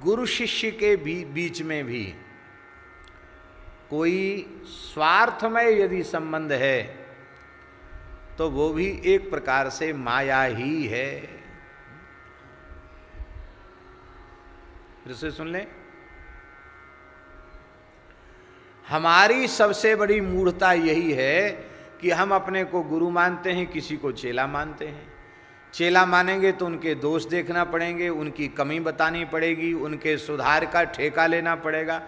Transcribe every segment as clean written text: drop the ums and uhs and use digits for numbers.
गुरु शिष्य के बीच में भी कोई स्वार्थमय यदि संबंध है तो वो भी एक प्रकार से माया ही है। फिर से सुन लें, हमारी सबसे बड़ी मूढ़ता यही है कि हम अपने को गुरु मानते हैं, किसी को चेला मानते हैं। चेला मानेंगे तो उनके दोष देखना पड़ेंगे, उनकी कमी बतानी पड़ेगी, उनके सुधार का ठेका लेना पड़ेगा।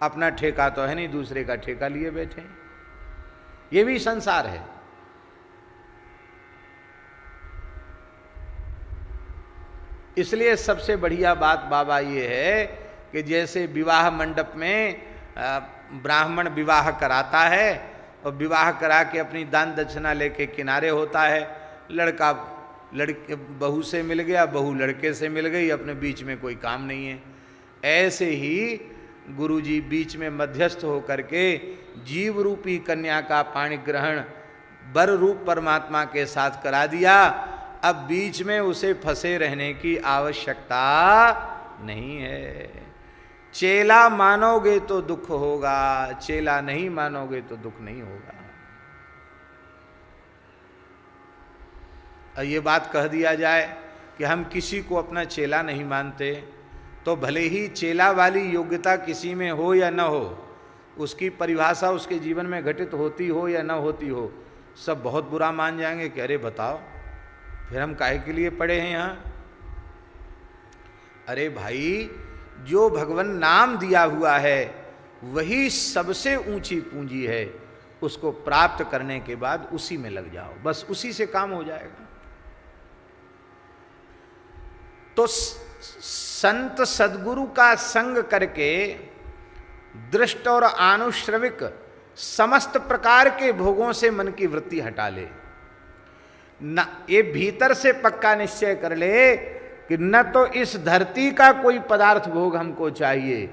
अपना ठेका तो है नहीं, दूसरे का ठेका लिए बैठे। ये भी संसार है। इसलिए सबसे बढ़िया बात बाबा ये है कि जैसे विवाह मंडप में ब्राह्मण विवाह कराता है और विवाह करा के अपनी दान दक्षिणा लेके किनारे होता है, लड़का लड़के बहू से मिल गया, बहू लड़के से मिल गई, अपने बीच में कोई काम नहीं है। ऐसे ही गुरुजी बीच में मध्यस्थ होकर के जीव रूपी कन्या का पाणी ग्रहण वर रूप परमात्मा के साथ करा दिया। अब बीच में उसे फंसे रहने की आवश्यकता नहीं है। चेला मानोगे तो दुख होगा, चेला नहीं मानोगे तो दुख नहीं होगा। और ये बात कह दिया जाए कि हम किसी को अपना चेला नहीं मानते, तो भले ही चेला वाली योग्यता किसी में हो या न हो, उसकी परिभाषा उसके जीवन में घटित होती हो या न होती हो, सब बहुत बुरा मान जाएंगे कि अरे बताओ फिर हम काहे के लिए पड़े हैं यहाँ। अरे भाई, जो भगवान नाम दिया हुआ है वही सबसे ऊंची पूंजी है, उसको प्राप्त करने के बाद उसी में लग जाओ, बस उसी से काम हो जाएगा। तो संत सद्गुरु का संग करके दृष्ट और आनुश्रविक समस्त प्रकार के भोगों से मन की वृत्ति हटा ले। न ये भीतर से पक्का निश्चय कर ले कि न तो इस धरती का कोई पदार्थ भोग हमको चाहिए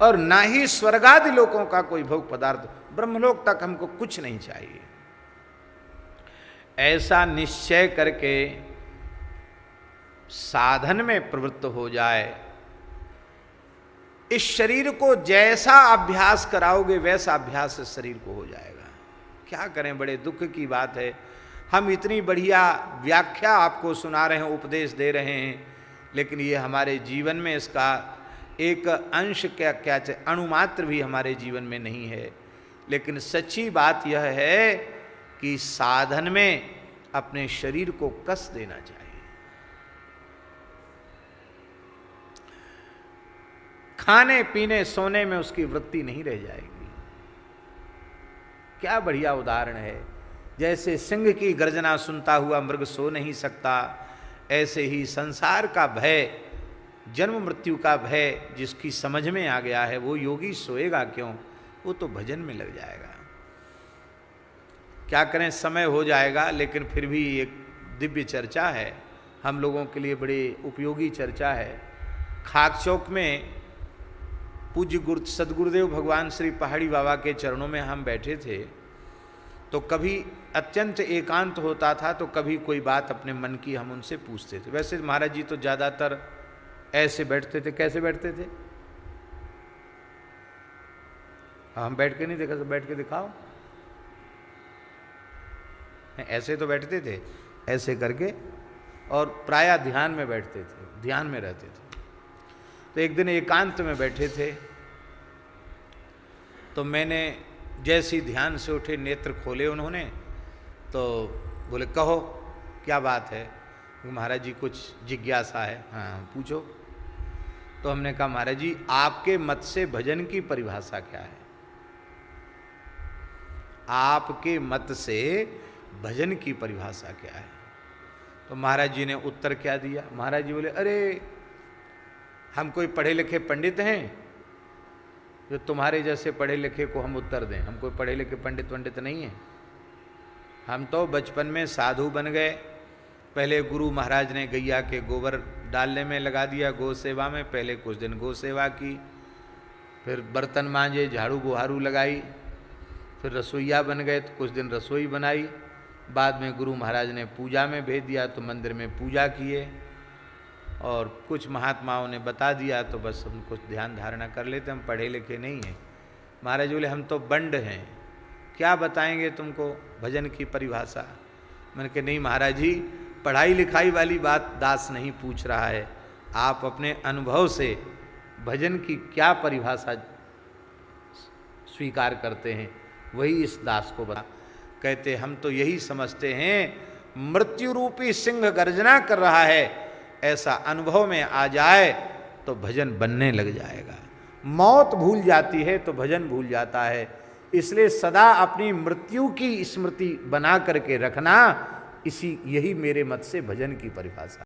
और न ही स्वर्गादि लोकों का कोई भोग पदार्थ, ब्रह्मलोक तक हमको कुछ नहीं चाहिए। ऐसा निश्चय करके साधन में प्रवृत्त हो जाए। इस शरीर को जैसा अभ्यास कराओगे वैसा अभ्यास इस शरीर को हो जाएगा। क्या करें, बड़े दुख की बात है। हम इतनी बढ़िया व्याख्या आपको सुना रहे हैं, उपदेश दे रहे हैं, लेकिन ये हमारे जीवन में इसका एक अंश क्या अणुमात्र भी हमारे जीवन में नहीं है। लेकिन सच्ची बात यह है कि साधन में अपने शरीर को कस देना चाहिए। खाने पीने सोने में उसकी वृत्ति नहीं रह जाएगी। क्या बढ़िया उदाहरण है। जैसे सिंह की गर्जना सुनता हुआ मृग सो नहीं सकता, ऐसे ही संसार का भय, जन्म मृत्यु का भय जिसकी समझ में आ गया है वो योगी सोएगा क्यों, वो तो भजन में लग जाएगा। क्या करें, समय हो जाएगा, लेकिन फिर भी एक दिव्य चर्चा है, हम लोगों के लिए बड़ी उपयोगी चर्चा है। खाक चौक में पूज्य सदगुरुदेव भगवान श्री पहाड़ी बाबा के चरणों में हम बैठे थे, तो कभी अत्यंत एकांत होता था तो कभी कोई बात अपने मन की हम उनसे पूछते थे। वैसे महाराज जी तो ज़्यादातर ऐसे बैठते थे। कैसे बैठते थे? हम बैठ के नहीं देखा, तो बैठ के दिखाओ। ऐसे तो बैठते थे, ऐसे करके, और प्रायः ध्यान में बैठते थे, ध्यान में रहते थे। तो एक दिन एकांत में बैठे थे, तो मैंने जैसी ध्यान से उठे, नेत्र खोले उन्होंने, तो बोले कहो क्या बात है। महाराज जी कुछ जिज्ञासा है। हाँ पूछो। तो हमने कहा महाराज जी आपके मत से भजन की परिभाषा क्या है? आपके मत से भजन की परिभाषा क्या है? तो महाराज जी ने उत्तर क्या दिया? महाराज जी बोले अरे हम कोई पढ़े लिखे पंडित हैं जो तुम्हारे जैसे पढ़े लिखे को हम उत्तर दें? हम कोई पढ़े लिखे पंडित नहीं हैं। हम तो बचपन में साधु बन गए। पहले गुरु महाराज ने गैया के गोबर डालने में लगा दिया, गौ सेवा में। पहले कुछ दिन गौ सेवा की, फिर बर्तन मांजे, झाड़ू बुहारू लगाई, फिर रसोईया बन गए तो कुछ दिन रसोई बनाई। बाद में गुरु महाराज ने पूजा में भेज दिया तो मंदिर में पूजा किए। और कुछ महात्माओं ने बता दिया तो बस हम कुछ ध्यान धारणा कर लेते, हम पढ़े लिखे नहीं हैं। महाराज बोले हम तो बंड हैं, क्या बताएंगे तुमको भजन की परिभाषा। मैंने कहा नहीं महाराज जी, पढ़ाई लिखाई वाली बात दास नहीं पूछ रहा है, आप अपने अनुभव से भजन की क्या परिभाषा स्वीकार करते हैं वही इस दास को बता। कहते हम तो यही समझते हैं मृत्यु रूपी सिंह गर्जना कर रहा है, ऐसा अनुभव में आ जाए तो भजन बनने लग जाएगा। मौत भूल जाती है तो भजन भूल जाता है, इसलिए सदा अपनी मृत्यु की स्मृति बना करके रखना, यही मेरे मत से भजन की परिभाषा।